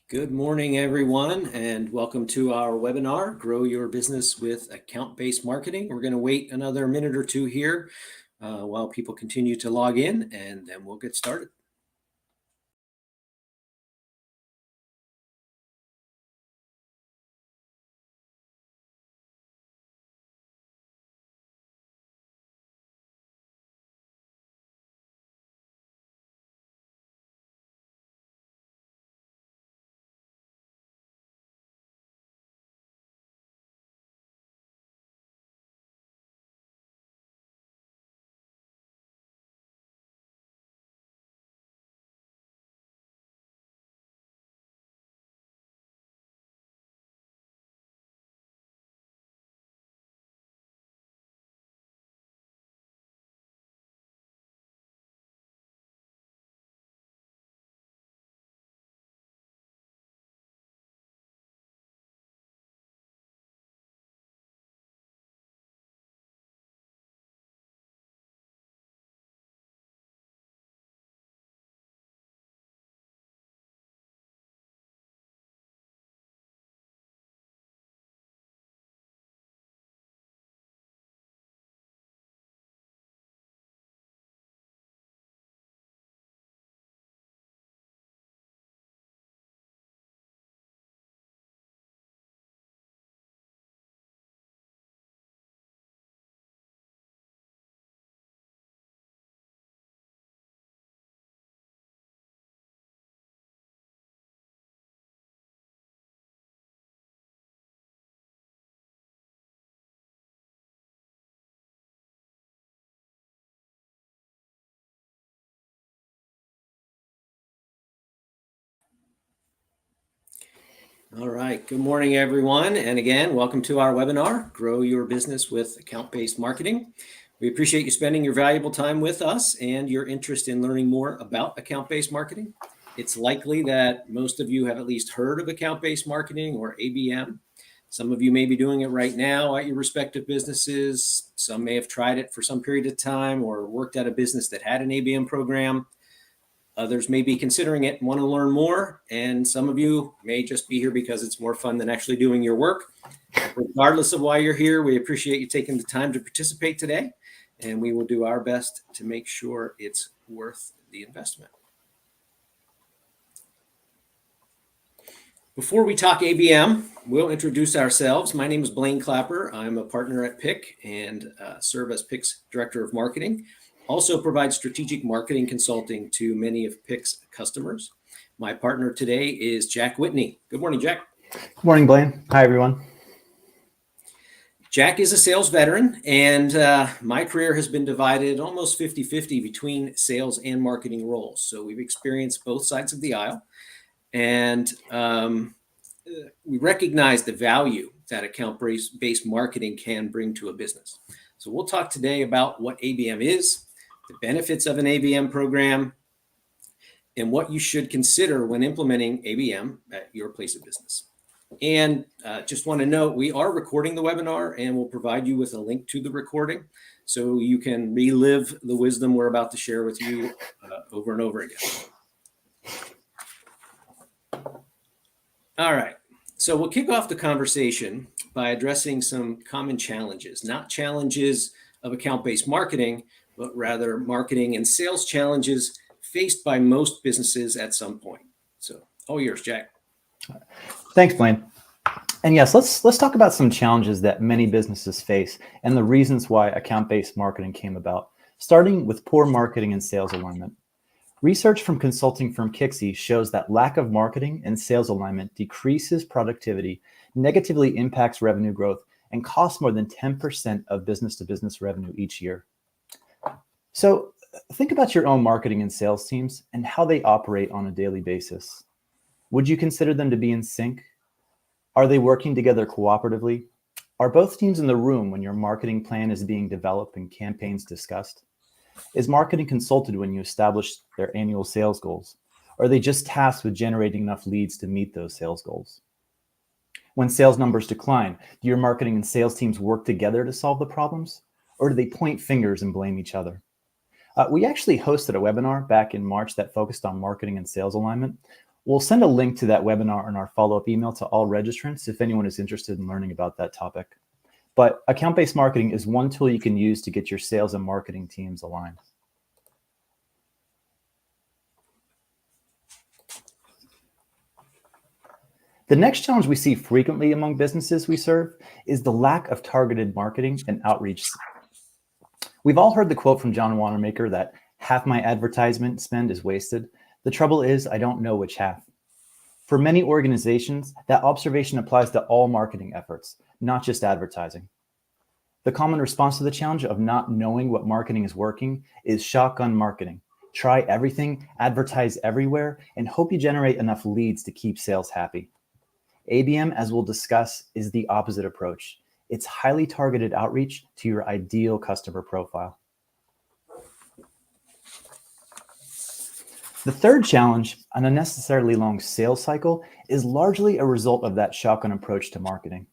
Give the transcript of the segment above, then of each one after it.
Good morning, everyone, and welcome to our webinar, Grow Your Business with Account-Based Marketing. We're going to wait another minute or two here while people continue to log in, and then we'll get started. All right, good morning, everyone. And again, welcome to our webinar, Grow Your Business with Account-Based Marketing. We appreciate you spending your valuable time with us and your interest in learning more about account-based marketing. It's likely that most of you have at least heard of account-based marketing or ABM. Some of you may be doing it right now at your respective businesses. Some may have tried it for some period of time or worked at a business that had an ABM program. Others may be considering it and want to learn more, and some of you may just be here because it's more fun than actually doing your work. Regardless of why you're here, we appreciate you taking the time to participate today, and we will do our best to make sure it's worth the investment. Before we talk ABM, we'll introduce ourselves. My name is Blaine Clapper. I'm a partner at PIC and serve as PIC's Director of Marketing. Also provide strategic marketing consulting to many of PIC's customers. My partner today is Jack Whitney. Good morning, Jack. Good morning, Blaine. Hi, everyone. Jack is a sales veteran, and my career has been divided almost 50-50 between sales and marketing roles. So we've experienced both sides of the aisle, and we recognize the value that account-based marketing can bring to a business. So we'll talk today about what ABM is, the benefits of an ABM program, and what you should consider when implementing ABM at your place of business. And just want to note, we are recording the webinar and we'll provide you with a link to the recording so you can relive the wisdom we're about to share with you over and over again. All right, so we'll kick off the conversation by addressing some common challenges, not challenges of account-based marketing, but rather marketing and sales challenges faced by most businesses at some point. So, all yours, Jack. Thanks, Blaine. And yes, let's talk about some challenges that many businesses face and the reasons why account-based marketing came about, starting with poor marketing and sales alignment. Research from consulting firm Kixie shows that lack of marketing and sales alignment decreases productivity, negatively impacts revenue growth, and costs more than 10% of business-to-business revenue each year. So think about your own marketing and sales teams and how they operate on a daily basis. Would you consider them to be in sync? Are they working together cooperatively? Are both teams in the room when your marketing plan is being developed and campaigns discussed? Is marketing consulted when you establish their annual sales goals? Or are they just tasked with generating enough leads to meet those sales goals? When sales numbers decline, do your marketing and sales teams work together to solve the problems? Or do they point fingers and blame each other? We actually hosted a webinar back in March that focused on marketing and sales alignment. We'll send a link to that webinar in our follow-up email to all registrants if anyone is interested in learning about that topic. But account-based marketing is one tool you can use to get your sales and marketing teams aligned. The next challenge we see frequently among businesses we serve is the lack of targeted marketing and outreach. We've all heard the quote from John Wanamaker that half my advertisement spend is wasted. The trouble is I don't know which half. For many organizations, that observation applies to all marketing efforts, not just advertising. The common response to the challenge of not knowing what marketing is working is shotgun marketing. Try everything, advertise everywhere, and hope you generate enough leads to keep sales happy. ABM, as we'll discuss, is the opposite approach. It's highly targeted outreach to your ideal customer profile. The third challenge, an unnecessarily long sales cycle, is largely a result of that shotgun approach to marketing.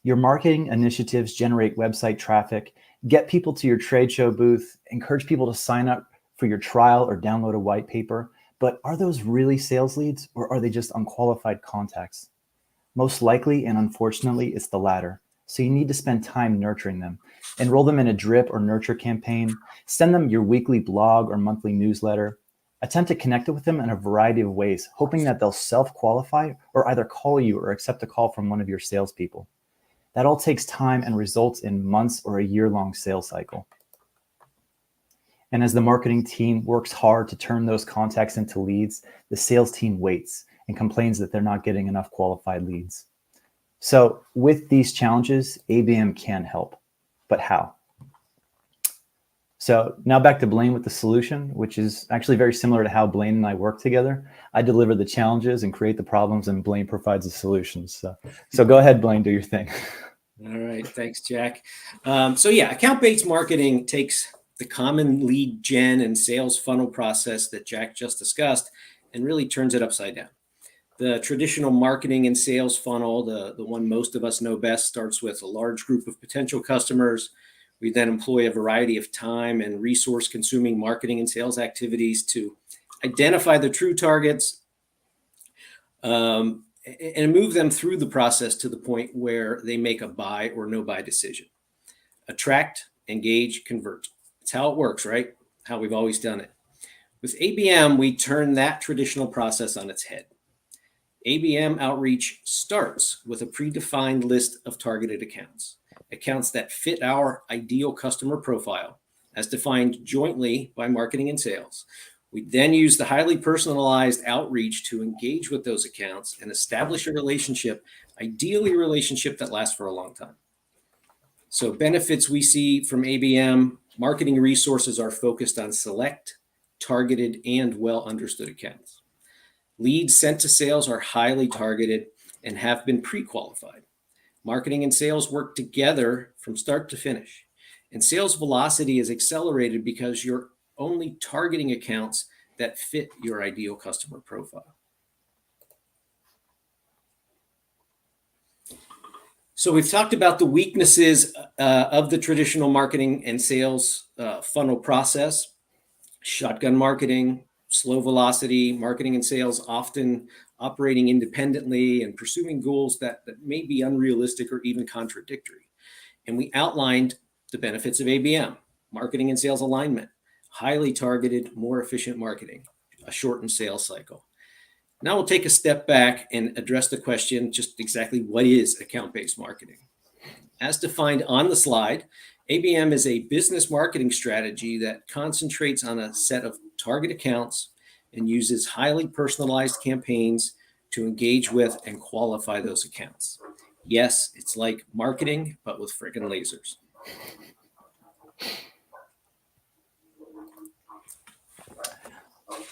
Your marketing initiatives generate website traffic, get people to your trade show booth, encourage people to sign up for your trial or download a white paper. But are those really sales leads, or are they just unqualified contacts? Most likely, and unfortunately, it's the latter. So you need to spend time nurturing them. Enroll them in a drip or nurture campaign, send them your weekly blog or monthly newsletter, attempt to connect with them in a variety of ways, hoping that they'll self-qualify or either call you or accept a call from one of your salespeople. That all takes time and results in months or a year-long sales cycle. And as the marketing team works hard to turn those contacts into leads, the sales team waits and complains that they're not getting enough qualified leads. So with these challenges, ABM can help, but how? So now back to Blaine with the solution, which is actually very similar to how Blaine and I work together. I deliver the challenges and create the problems, and Blaine provides the solutions. So go ahead, Blaine, do your thing. All right, thanks, Jack. Account-based marketing takes the common lead gen and sales funnel process that Jack just discussed and really turns it upside down. The traditional marketing and sales funnel, the one most of us know best, starts with a large group of potential customers. We then employ a variety of time and resource-consuming marketing and sales activities to identify the true targets and move them through the process to the point where they make a buy or no buy decision. Attract, engage, convert. It's how it works, right? How we've always done it. With ABM, we turn that traditional process on its head. ABM outreach starts with a predefined list of targeted accounts that fit our ideal customer profile as defined jointly by marketing and sales. We then use the highly personalized outreach to engage with those accounts and establish a relationship, ideally a relationship that lasts for a long time. So benefits we see from ABM, marketing resources are focused on select, targeted, and well understood accounts. Leads sent to sales are highly targeted and have been pre-qualified. Marketing and sales work together from start to finish. And sales velocity is accelerated because you're only targeting accounts that fit your ideal customer profile. So we've talked about the weaknesses of the traditional marketing and sales funnel process: shotgun marketing, slow velocity, marketing and sales often operating independently and pursuing goals that may be unrealistic or even contradictory. And we outlined the benefits of ABM, marketing and sales alignment, highly targeted, more efficient marketing, a shortened sales cycle. Now we'll take a step back and address the question, just exactly what is account-based marketing? As defined on the slide, ABM is a business marketing strategy that concentrates on a set of target accounts and uses highly personalized campaigns to engage with and qualify those accounts. Yes, it's like marketing, but with friggin' lasers.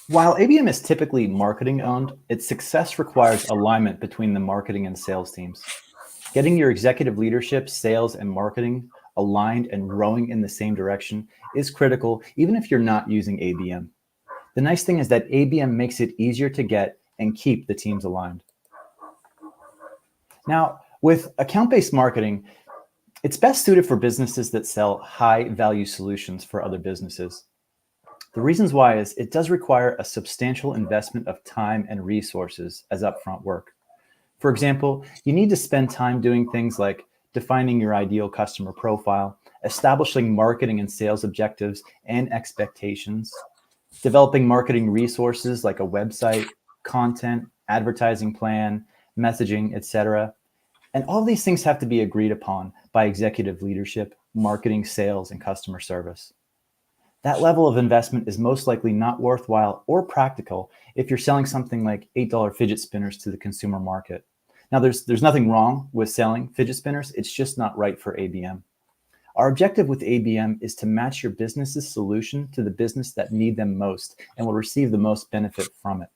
While ABM is typically marketing owned, its success requires alignment between the marketing and sales teams. Getting your executive leadership, sales, and marketing aligned and rowing in the same direction is critical, even if you're not using ABM. The nice thing is that ABM makes it easier to get and keep the teams aligned. Now, with account-based marketing, it's best suited for businesses that sell high-value solutions for other businesses. The reasons why is it does require a substantial investment of time and resources as upfront work. For example, you need to spend time doing things like defining your ideal customer profile, establishing marketing and sales objectives and expectations, developing marketing resources like a website, content, advertising plan, messaging, etc. And all these things have to be agreed upon by executive leadership, marketing, sales, and customer service. That level of investment is most likely not worthwhile or practical if you're selling something like $8 fidget spinners to the consumer market. Now, there's nothing wrong with selling fidget spinners. It's just not right for ABM. Our objective with ABM is to match your business's solution to the business that need them most and will receive the most benefit from it.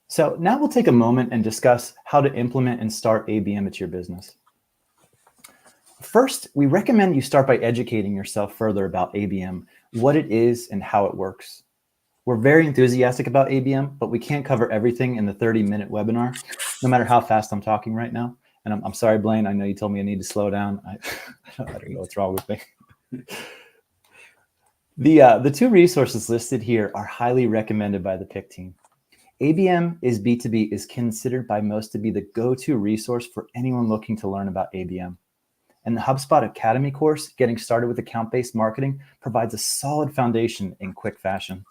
So now we'll take a moment and discuss how to implement and start ABM at your business. First, we recommend you start by educating yourself further about ABM, what it is and how it works. We're very enthusiastic about ABM, but we can't cover everything in the 30-minute webinar, no matter how fast I'm talking right now. And I'm sorry, Blaine, I know you told me I need to slow down. I don't know what's wrong with me. The two resources listed here are highly recommended by the PIC team. ABM is B2B is considered by most to be the go-to resource for anyone looking to learn about ABM. And the HubSpot Academy course, Getting Started with Account-Based Marketing, provides a solid foundation in quick fashion.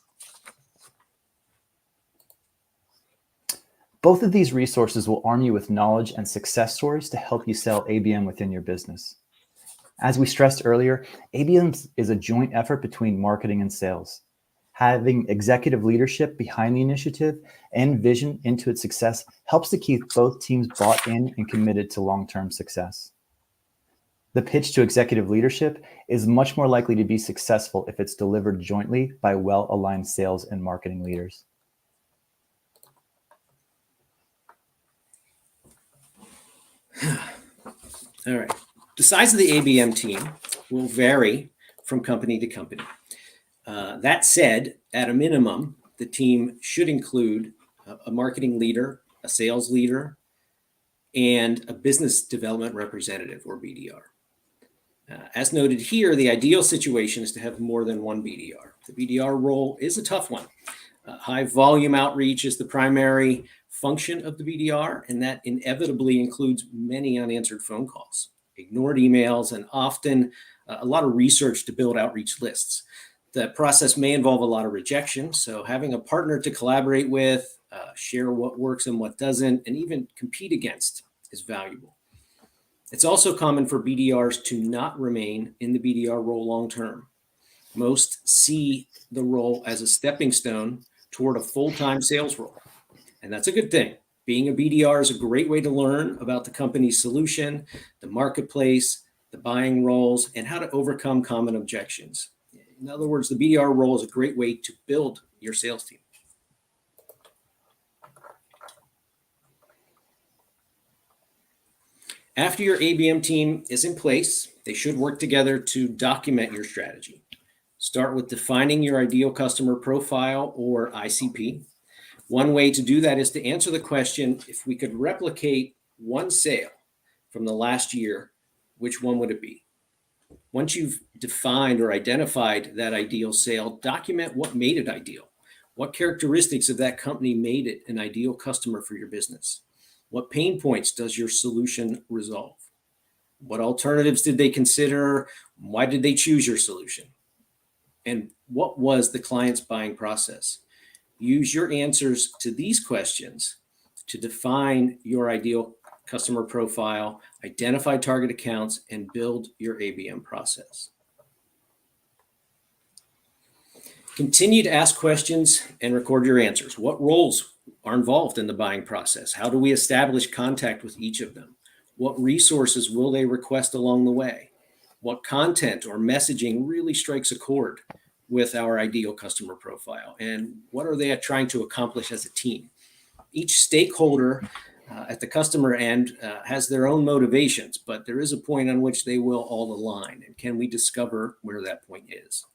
Both of these resources will arm you with knowledge and success stories to help you sell ABM within your business. As we stressed earlier, ABM is a joint effort between marketing and sales. Having executive leadership behind the initiative and vision into its success helps to keep both teams bought in and committed to long-term success. The pitch to executive leadership is much more likely to be successful if it's delivered jointly by well-aligned sales and marketing leaders. All right. The size of the ABM team will vary from company to company. That said, at a minimum, the team should include a marketing leader, a sales leader, and a business development representative, or BDR. As noted here, the ideal situation is to have more than one BDR. The BDR role is a tough one. High volume outreach is the primary function of the BDR, and that inevitably includes many unanswered phone calls, ignored emails, and often a lot of research to build outreach lists. The process may involve a lot of rejection, so having a partner to collaborate with, share what works and what doesn't, and even compete against is valuable. It's also common for BDRs to not remain in the BDR role long term. Most see the role as a stepping stone toward a full-time sales role, and that's a good thing. Being a BDR is a great way to learn about the company's solution, the marketplace, the buying roles, and how to overcome common objections. In other words, the BDR role is a great way to build your sales team. After your ABM team is in place, they should work together to document your strategy. Start with defining your ideal customer profile, or ICP. One way to do that is to answer the question, if we could replicate one sale from the last year, which one would it be? Once you've defined or identified that ideal sale, document what made it ideal. What characteristics of that company made it an ideal customer for your business? What pain points does your solution resolve? What alternatives did they consider? Why did they choose your solution? And what was the client's buying process? Use your answers to these questions to define your ideal customer profile, identify target accounts, and build your ABM process. Continue to ask questions and record your answers. What roles are involved in the buying process? How do we establish contact with each of them? What resources will they request along the way? What content or messaging really strikes a chord with our ideal customer profile? And what are they trying to accomplish as a team? Each stakeholder at the customer end has their own motivations, but there is a point on which they will all align. And can we discover where that point is?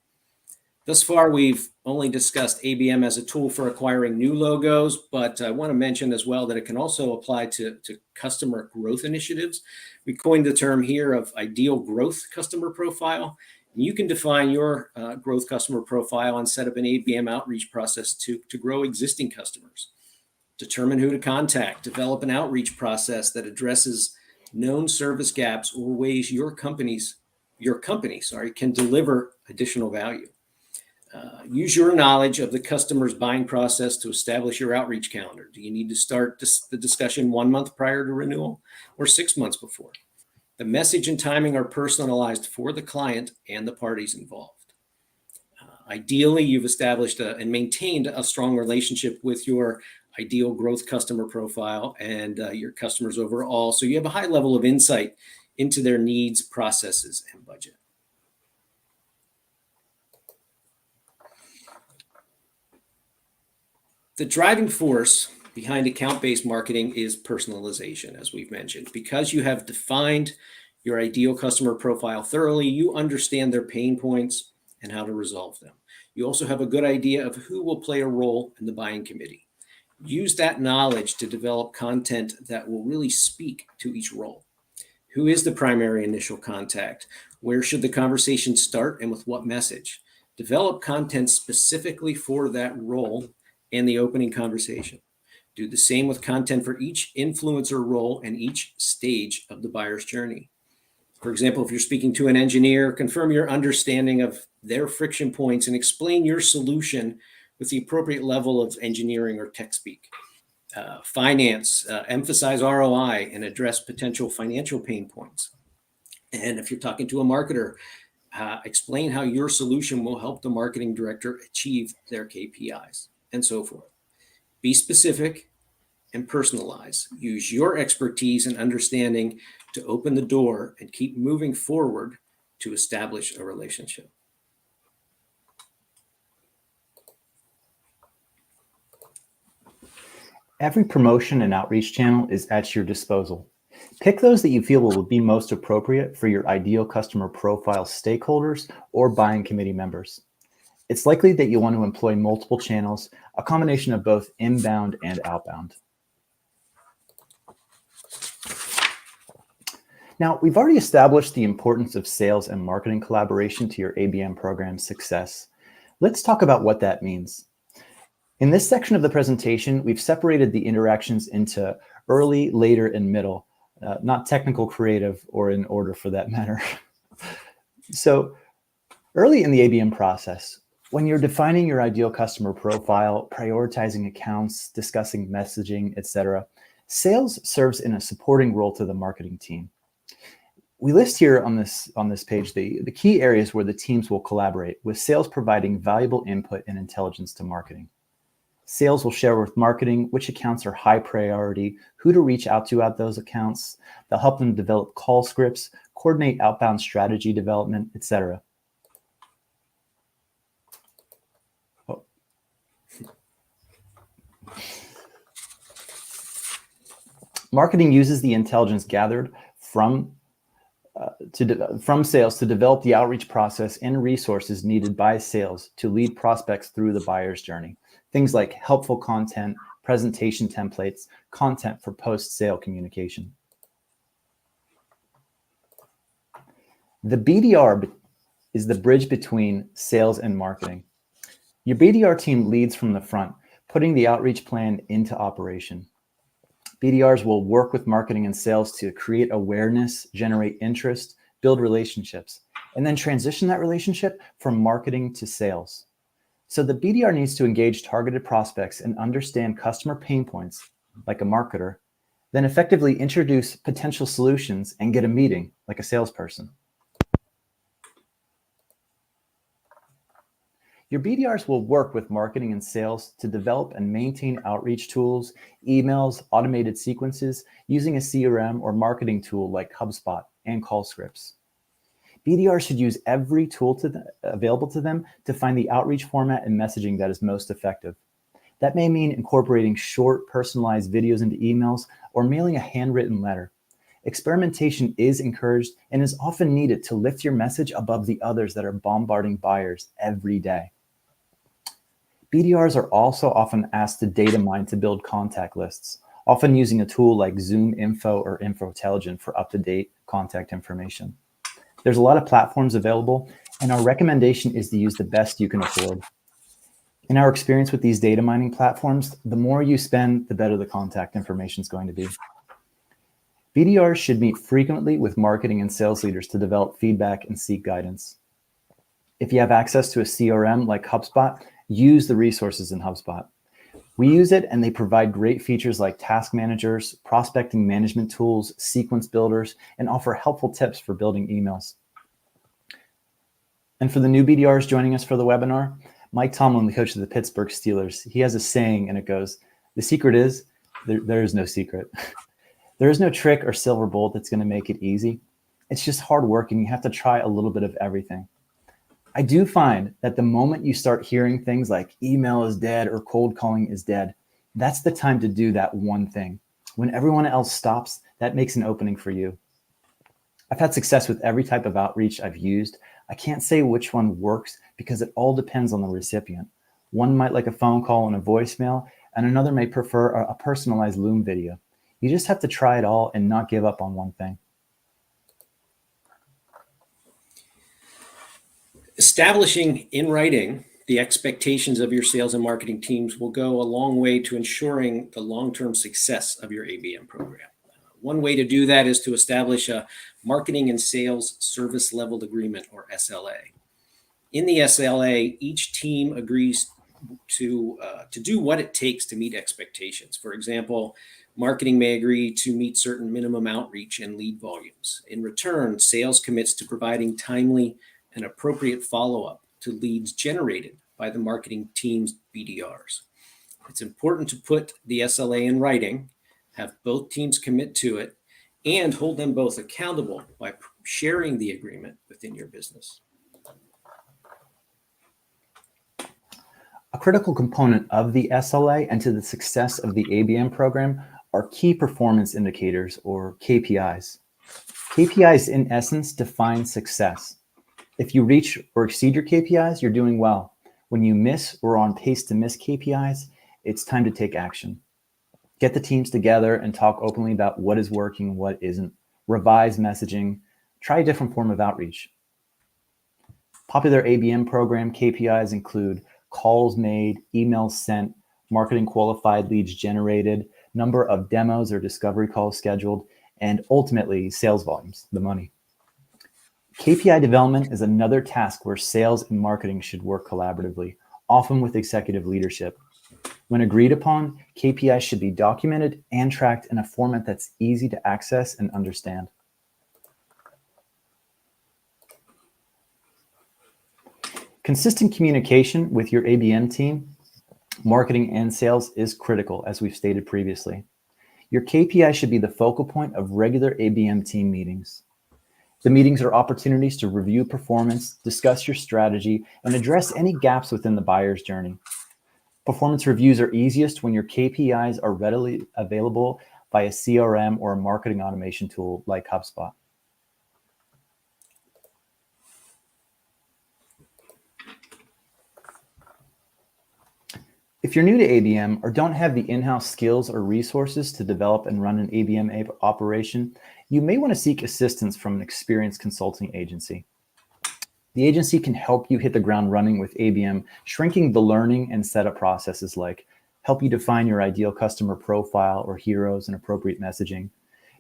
Thus far, we've only discussed ABM as a tool for acquiring new logos, but I want to mention as well that it can also apply to customer growth initiatives. We coined the term here of ideal growth customer profile, You can define your growth customer profile and set up an ABM outreach process to grow existing customers. Determine who to contact, develop an outreach process that addresses known service gaps or ways your company, can deliver additional value. Use your knowledge of the customer's buying process to establish your outreach calendar. Do you need to start the discussion 1 month prior to renewal or 6 months before? The message and timing are personalized for the client and the parties involved. Ideally, you've established and maintained a strong relationship with your ideal growth customer profile and your customers overall, so you have a high level of insight into their needs, processes, and budget. The driving force behind account-based marketing is personalization, as we've mentioned. Because you have defined your ideal customer profile thoroughly, you understand their pain points and how to resolve them. You also have a good idea of who will play a role in the buying committee. Use that knowledge to develop content that will really speak to each role. Who is the primary initial contact? Where should the conversation start and with what message? Develop content specifically for that role and the opening conversation. Do the same with content for each influencer role and each stage of the buyer's journey. For example, if you're speaking to an engineer, confirm your understanding of their friction points and explain your solution with the appropriate level of engineering or tech speak. Finance, emphasize ROI and address potential financial pain points. And if you're talking to a marketer, explain how your solution will help the marketing director achieve their KPIs, and so forth. Be specific and personalize. Use your expertise and understanding to open the door and keep moving forward to establish a relationship. Every promotion and outreach channel is at your disposal. Pick those that you feel will be most appropriate for your ideal customer profile stakeholders or buying committee members. It's likely that you want to employ multiple channels, a combination of both inbound and outbound. Now, we've already established the importance of sales and marketing collaboration to your ABM program's success. Let's talk about what that means. In this section of the presentation, we've separated the interactions into early, later, and middle, not technical, creative, or in order for that matter. So early in the ABM process, when you're defining your ideal customer profile, prioritizing accounts, discussing messaging, etc., sales serves in a supporting role to the marketing team. We list here on this page the key areas where the teams will collaborate, with sales providing valuable input and intelligence to marketing. Sales will share with marketing which accounts are high priority, who to reach out to at those accounts. They'll help them develop call scripts, coordinate outbound strategy development, etc. Marketing uses the intelligence gathered from sales to develop the outreach process and resources needed by sales to lead prospects through the buyer's journey. Things like helpful content, presentation templates, content for post-sale communication. The BDR is the bridge between sales and marketing. Your BDR team leads from the front, putting the outreach plan into operation. BDRs will work with marketing and sales to create awareness, generate interest, build relationships, and then transition that relationship from marketing to sales. So the BDR needs to engage targeted prospects and understand customer pain points, like a marketer, then effectively introduce potential solutions and get a meeting, like a salesperson. Your BDRs will work with marketing and sales to develop and maintain outreach tools, emails, automated sequences, using a CRM or marketing tool like HubSpot and call scripts. BDRs should use every tool available to them to find the outreach format and messaging that is most effective. That may mean incorporating short, personalized videos into emails or mailing a handwritten letter. Experimentation is encouraged and is often needed to lift your message above the others that are bombarding buyers every day. BDRs are also often asked to data mine to build contact lists, often using a tool like Zoom Info or InfoTelligent for up-to-date contact information. There's a lot of platforms available, And our recommendation is to use the best you can afford. In our experience with these data mining platforms, the more you spend, the better the contact information is going to be. BDRs should meet frequently with marketing and sales leaders to develop feedback and seek guidance. If you have access to a CRM like HubSpot, use the resources in HubSpot. We use it and they provide great features like task managers, prospecting management tools, sequence builders, and offer helpful tips for building emails. And for the new BDRs joining us for the webinar, Mike Tomlin, the coach of the Pittsburgh Steelers, he has a saying and it goes, the secret is, there is no secret. There is no trick or silver bullet that's going to make it easy. It's just hard work and you have to try a little bit of everything. I do find that the moment you start hearing things like email is dead or cold calling is dead, that's the time to do that one thing. When everyone else stops, that makes an opening for you. I've had success with every type of outreach I've used. I can't say which one works because it all depends on the recipient. One might like a phone call and a voicemail, and another may prefer a personalized Loom video. You just have to try it all and not give up on one thing. Establishing in writing the expectations of your sales and marketing teams will go a long way to ensuring the long-term success of your ABM program. One way to do that is to establish a marketing and sales service level agreement, or SLA. In the SLA, each team agrees to do what it takes to meet expectations. For example, marketing may agree to meet certain minimum outreach and lead volumes. In return, sales commits to providing timely and appropriate follow-up to leads generated by the marketing team's BDRs. It's important to put the SLA in writing, have both teams commit to it, and hold them both accountable by sharing the agreement within your business. A critical component of the SLA and to the success of the ABM program are key performance indicators, or KPIs. KPIs, in essence, define success. If you reach or exceed your KPIs, you're doing well. When you miss or are on pace to miss KPIs, it's time to take action. Get the teams together and talk openly about what is working and what isn't. Revise messaging. Try a different form of outreach. Popular ABM program KPIs include calls made, emails sent, marketing qualified leads generated, number of demos or discovery calls scheduled, and ultimately sales volumes, the money. KPI development is another task where sales and marketing should work collaboratively, often with executive leadership. When agreed upon, KPIs should be documented and tracked in a format that's easy to access and understand. Consistent communication with your ABM team, marketing and sales, is critical, as we've stated previously. Your KPI should be the focal point of regular ABM team meetings. The meetings are opportunities to review performance, discuss your strategy, and address any gaps within the buyer's journey. Performance reviews are easiest when your KPIs are readily available via CRM or a marketing automation tool like HubSpot. If you're new to ABM or don't have the in-house skills or resources to develop and run an ABM operation, you may want to seek assistance from an experienced consulting agency. The agency can help you hit the ground running with ABM, shrinking the learning and setup processes, like help you define your ideal customer profile or heroes and appropriate messaging,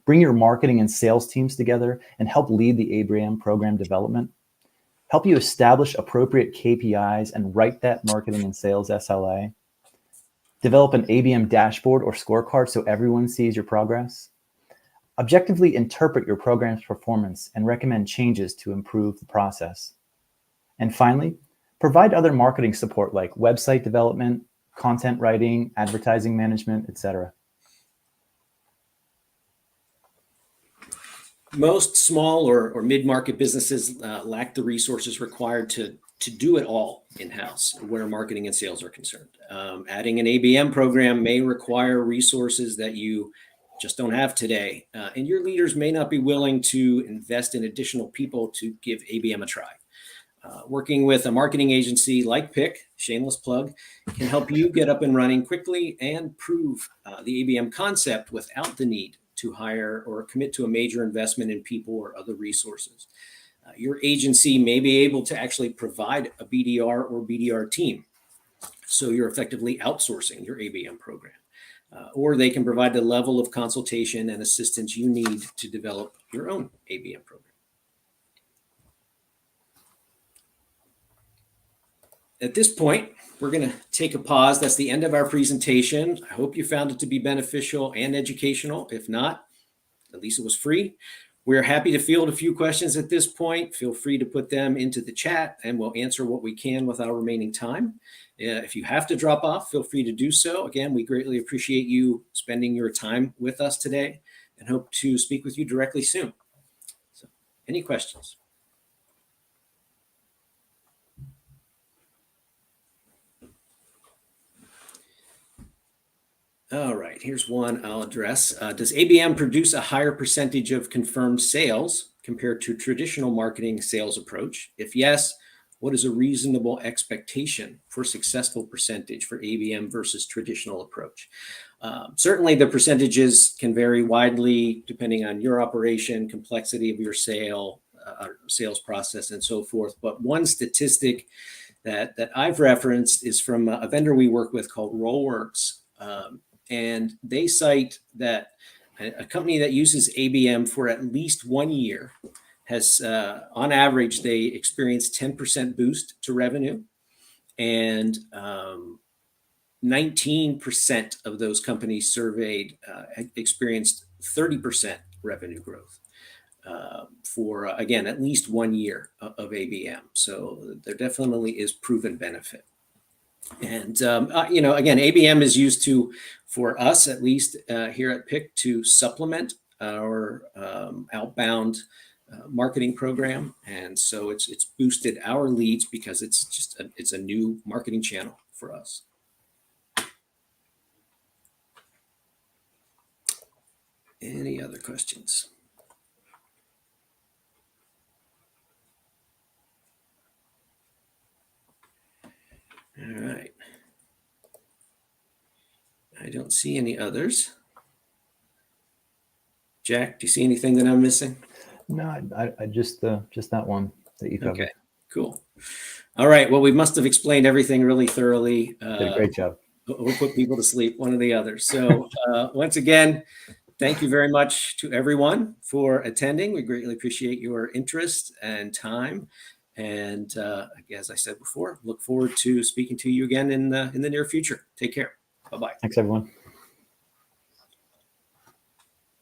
bring your marketing and sales teams together and help lead the ABM program development, help you establish appropriate KPIs and write that marketing and sales SLA, develop an ABM dashboard or scorecard so everyone sees your progress, objectively interpret your program's performance and recommend changes to improve the process. And finally, provide other marketing support like website development, content writing, advertising management, etc. Most small or mid-market businesses lack the resources required to do it all in-house where marketing and sales are concerned. Adding an ABM program may require resources that you just don't have today, and your leaders may not be willing to invest in additional people to give ABM a try. Working with a marketing agency like PIC, shameless plug, can help you get up and running quickly and prove the ABM concept without the need to hire or commit to a major investment in people or other resources. Your agency may be able to actually provide a BDR or BDR team. So you're effectively outsourcing your ABM program. Or they can provide the level of consultation and assistance you need to develop your own ABM program. At this point, we're going to take a pause. That's the end of our presentation. I hope you found it to be beneficial and educational. If not, at least it was free. We're happy to field a few questions at this point. Feel free to put them into the chat and we'll answer what we can with our remaining time. If you have to drop off, feel free to do so. Again, we greatly appreciate you spending your time with us today and hope to speak with you directly soon. So, any questions? All right, here's one I'll address. Does ABM produce a higher percentage of confirmed sales compared to traditional marketing sales approach? If yes, what is a reasonable expectation for successful percentage for ABM versus traditional approach? Certainly the percentages can vary widely depending on your operation, complexity of your sales process, and so forth. But one statistic that I've referenced is from a vendor we work with called Rollworks. And they cite that a company that uses ABM for at least 1 year has, on average, they experience 10% boost to revenue. And 19% of those companies surveyed experienced 30% revenue growth for, again, at least 1 year of ABM. So there definitely is proven benefit. And, again, ABM is used for us, at least here at PIC, to supplement our outbound marketing program. And so it's boosted our leads because it's a new marketing channel for us. Any other questions? All right. I don't see any others. Jack, do you see anything that I'm missing? No, I just that one that you covered. Okay, cool. All right. Well, we must have explained everything really thoroughly. Did a great job. We'll put people to sleep, one or the other. So once again, thank you very much to everyone for attending. We greatly appreciate your interest and time. And as I said before, look forward to speaking to you again in the near future. Take care. Bye-bye. Thanks, everyone.